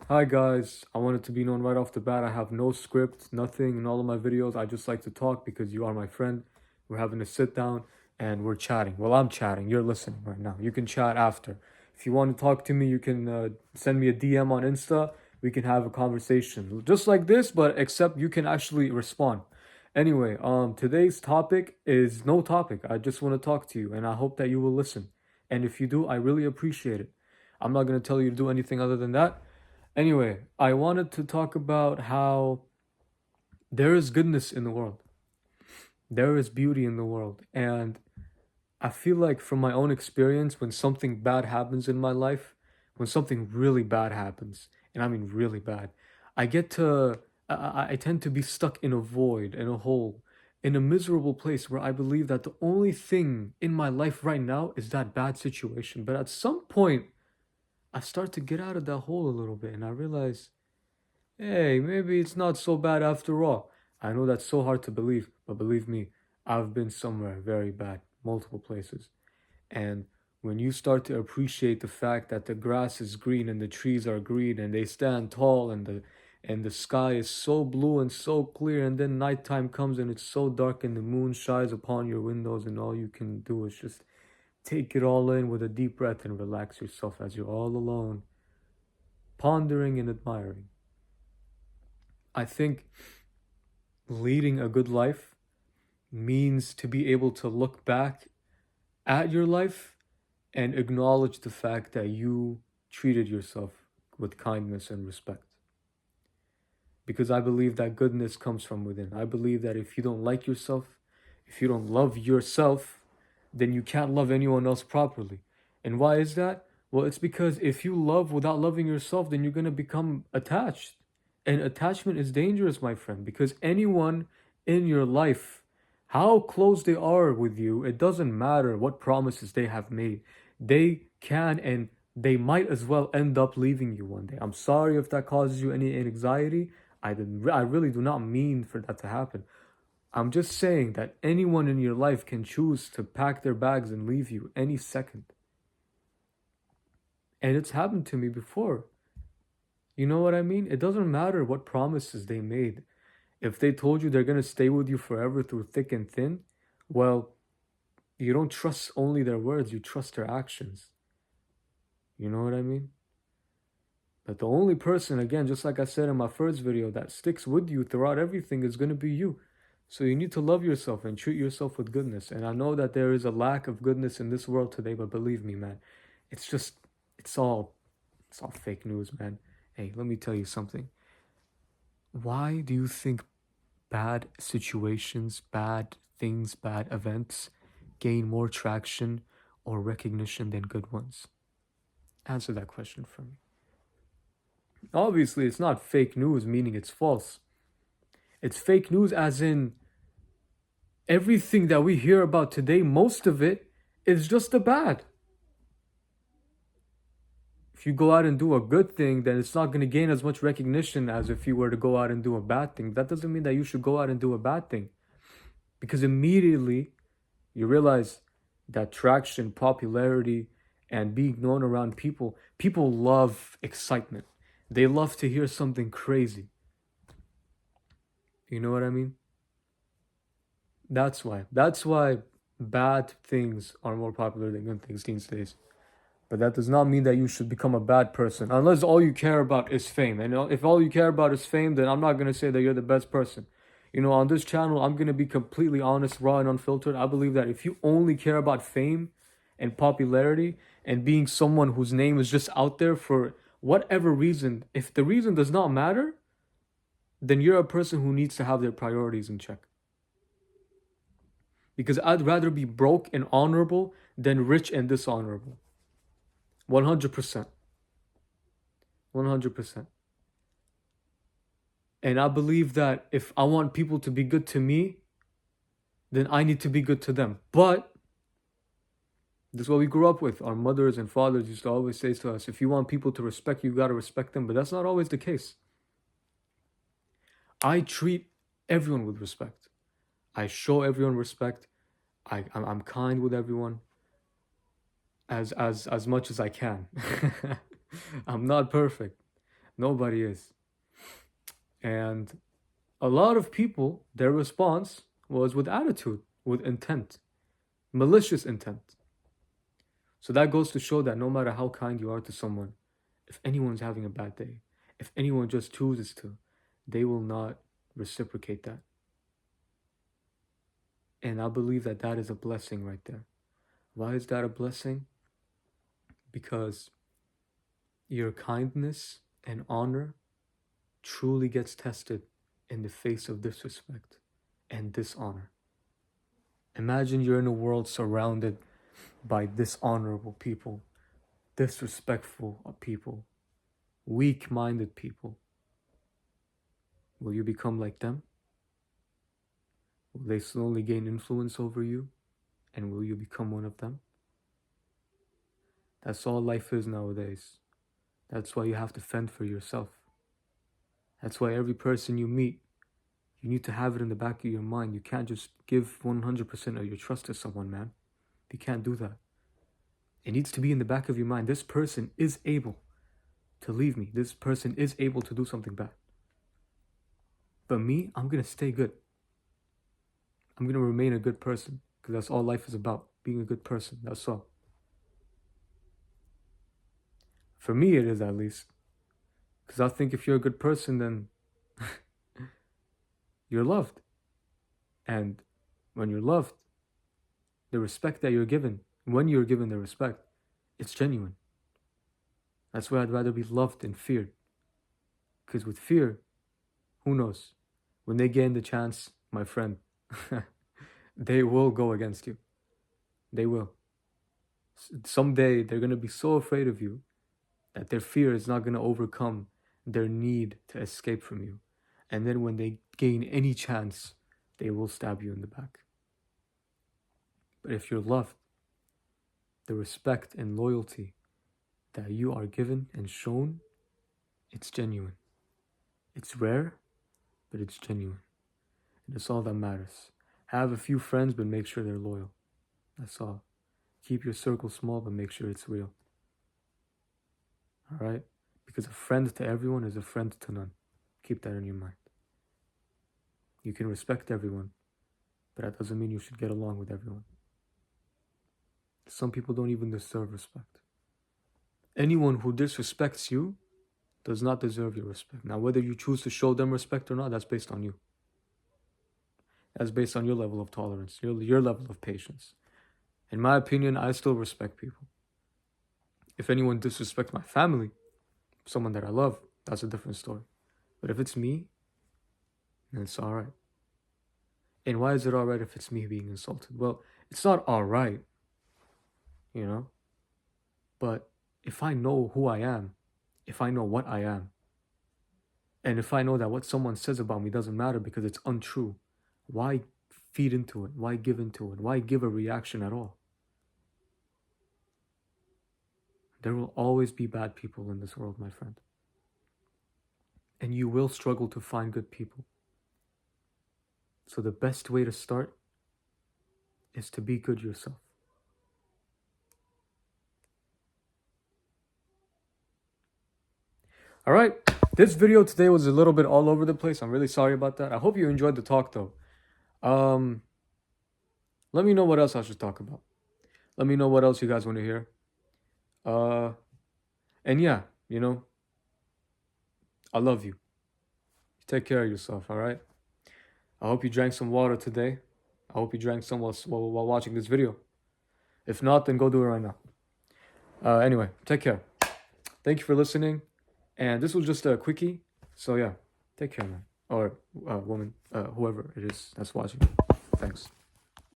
Hi guys, I wanted to be known right off the bat. I have no script, nothing in all of my videos. I just like to talk because you are my friend. We're having a sit down and we're chatting. Well, I'm chatting. You're listening right now. You can chat after. If you want to talk to me, you can send me a DM on Insta. We can have a conversation just like this, but except you can actually respond. Anyway, today's topic is no topic. I just want to talk to you and I hope that you will listen. And if you do, I really appreciate it. I'm not going to tell you to do anything other than that. Anyway, I wanted to talk about how there is goodness in the world. There is beauty in the world. And I feel like from my own experience, when something bad happens in my life, when something really bad happens, and I mean really bad, I get to, I tend to be stuck in a void, in a hole, in a miserable place where I believe that the only thing in my life right now is that bad situation. But at some point, I start to get out of that hole a little bit and I realize, hey, maybe it's not so bad after all. I know that's so hard to believe, but believe me, I've been somewhere very bad, multiple places. And when you start to appreciate the fact that the grass is green and the trees are green and they stand tall and the sky is so blue and so clear and then nighttime comes and it's so dark and the moon shines upon your windows and all you can do is just take it all in with a deep breath and relax yourself as you're all alone, pondering and admiring. I think leading a good life means to be able to look back at your life and acknowledge the fact that you treated yourself with kindness and respect. Because I believe that goodness comes from within. I believe that if you don't like yourself, if you don't love yourself, then you can't love anyone else properly. And why is that? Well, it's because if you love without loving yourself, then you're going to become attached. And attachment is dangerous, my friend, because anyone in your life, how close they are with you, it doesn't matter what promises they have made. They can and they might as well end up leaving you one day. I'm sorry if that causes you any anxiety. I really do not mean for that to happen. I'm just saying that anyone in your life can choose to pack their bags and leave you any second. And it's happened to me before. You know what I mean? It doesn't matter what promises they made. If they told you they're going to stay with you forever through thick and thin, well, you don't trust only their words, you trust their actions. You know what I mean? But the only person, again, just like I said in my first video, that sticks with you throughout everything is going to be you. So you need to love yourself and treat yourself with goodness. And I know that there is a lack of goodness in this world today, but believe me, man, it's just, it's all, it's all fake news, man. Hey, let me tell you something. Why do you think bad situations, bad things, bad events gain more traction or recognition than good ones? Answer that question for me. Obviously, it's not fake news, meaning it's false. It's fake news, as in everything that we hear about today, most of it is just the bad. If you go out and do a good thing, then it's not going to gain as much recognition as if you were to go out and do a bad thing. That doesn't mean that you should go out and do a bad thing. Because immediately you realize that traction, popularity, and being known around people, people love excitement. They love to hear something crazy. You know what I mean? That's why. That's why bad things are more popular than good things these days. But that does not mean that you should become a bad person, unless all you care about is fame. And if all you care about is fame, then I'm not going to say that you're the best person. You know, on this channel, I'm going to be completely honest, raw, and unfiltered. I believe that if you only care about fame and popularity and being someone whose name is just out there for whatever reason, if the reason does not matter, then you're a person who needs to have their priorities in check. Because I'd rather be broke and honorable than rich and dishonorable. 100%. 100%. And I believe that if I want people to be good to me, then I need to be good to them. But this is what we grew up with. Our mothers and fathers used to always say to us, if you want people to respect you, you got to respect them. But that's not always the case. I treat everyone with respect. I show everyone respect. I'm kind with everyone as much as I can. I'm not perfect. Nobody is. And a lot of people, their response was with attitude, with intent, malicious intent. So that goes to show that no matter how kind you are to someone, if anyone's having a bad day, if anyone just chooses to, they will not reciprocate that. And I believe that that is a blessing right there. Why is that a blessing? Because your kindness and honor truly gets tested in the face of disrespect and dishonor. Imagine you're in a world surrounded by dishonorable people, disrespectful people, weak minded people. Will you become like them? Will they slowly gain influence over you? And will you become one of them? That's all life is nowadays. That's why you have to fend for yourself. That's why every person you meet, you need to have it in the back of your mind. You can't just give 100% of your trust to someone, man. You can't do that. It needs to be in the back of your mind. This person is able to leave me. This person is able to do something bad. But me, I'm going to stay good. I'm going to remain a good person because that's all life is about, being a good person. That's all. For me, it is at least. Because I think if you're a good person, then you're loved. And when you're loved, the respect that you're given, when you're given the respect, it's genuine. That's why I'd rather be loved than feared. Because with fear, who knows? When they gain the chance, my friend, they will go against you. They will. Someday, they're going to be so afraid of you that their fear is not going to overcome their need to escape from you. And then when they gain any chance, they will stab you in the back. But if you're loved, the respect and loyalty that you are given and shown, it's genuine. It's rare, but it's genuine. And it's all that matters. Have a few friends, but make sure they're loyal. That's all. Keep your circle small, but make sure it's real. All right? Because a friend to everyone is a friend to none. Keep that in your mind. You can respect everyone, but that doesn't mean you should get along with everyone. Some people don't even deserve respect. Anyone who disrespects you does not deserve your respect. Now, whether you choose to show them respect or not, that's based on you. That's based on your level of tolerance, your level of patience. In my opinion, I still respect people. If anyone disrespects my family, someone that I love, that's a different story. But if it's me, then it's all right. And why is it all right if it's me being insulted? Well, it's not all right, you know? But if I know who I am, if I know what I am, and if I know that what someone says about me doesn't matter because it's untrue, why feed into it? Why give into it? Why give a reaction at all? There will always be bad people in this world, my friend. And you will struggle to find good people. So the best way to start is to be good yourself. All right, this video today was a little bit all over the place. I'm really sorry about that. I hope you enjoyed the talk though. Let me know what else I should talk about. Let me know what else you guys want to hear. And yeah, you know, I love you. Take care of yourself, all right? I hope you drank some water today. I hope you drank some while watching this video. If not, then go do it right now. Anyway, take care. Thank you for listening. And this was just a quickie. So yeah, take care, man. Or woman, whoever it is that's watching. Thanks.